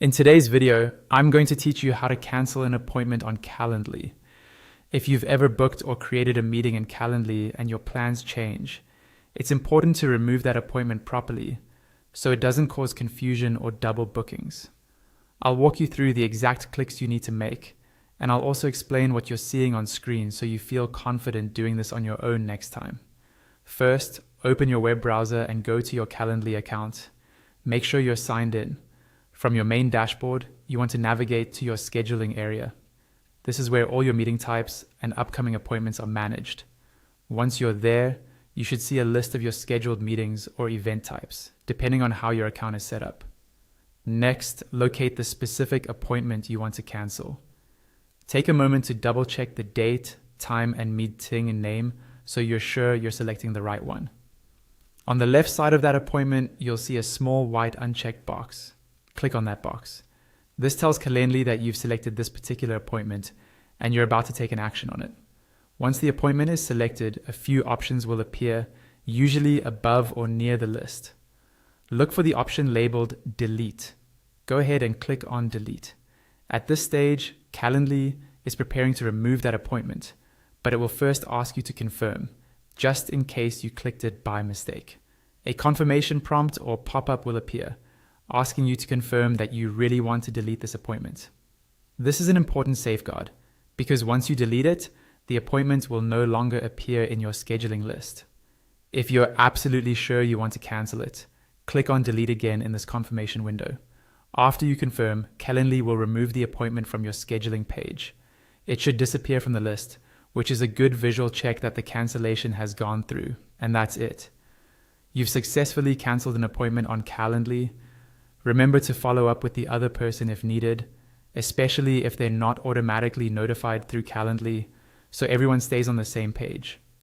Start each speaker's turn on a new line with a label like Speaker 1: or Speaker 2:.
Speaker 1: In today's video, I'm going to teach you how to cancel an appointment on Calendly. If you've ever booked or created a meeting in Calendly and your plans change, it's important to remove that appointment properly so it doesn't cause confusion or double bookings. I'll walk you through the exact clicks you need to make, and I'll also explain what you're seeing on screen so you feel confident doing this on your own next time. First, open your web browser and go to your Calendly account. Make sure you're signed in. From your main dashboard, you want to navigate to your scheduling area. This is where all your meeting types and upcoming appointments are managed. Once you're there, you should see a list of your scheduled meetings or event types, depending on how your account is set up. Next, locate the specific appointment you want to cancel. Take a moment to double check the date, time, and meeting name so you're sure you're selecting the right one. On the left side of that appointment, you'll see a small white unchecked box. Click on that box. This tells Calendly that you've selected this particular appointment and you're about to take an action on it. Once the appointment is selected, a few options will appear, usually above or near the list. Look for the option labeled Delete. Go ahead and click on Delete. At this stage, Calendly is preparing to remove that appointment, but it will first ask you to confirm, just in case you clicked it by mistake. A confirmation prompt or pop-up will appear, asking you to confirm that you really want to delete this appointment. This is an important safeguard, because once you delete it, the appointment will no longer appear in your scheduling list. If you're absolutely sure you want to cancel it, click on Delete again in this confirmation window. After you confirm, Calendly will remove the appointment from your scheduling page. It should disappear from the list, which is a good visual check that the cancellation has gone through, and that's it. You've successfully canceled an appointment on Calendly. Remember to follow up with the other person if needed, especially if they're not automatically notified through Calendly, so everyone stays on the same page.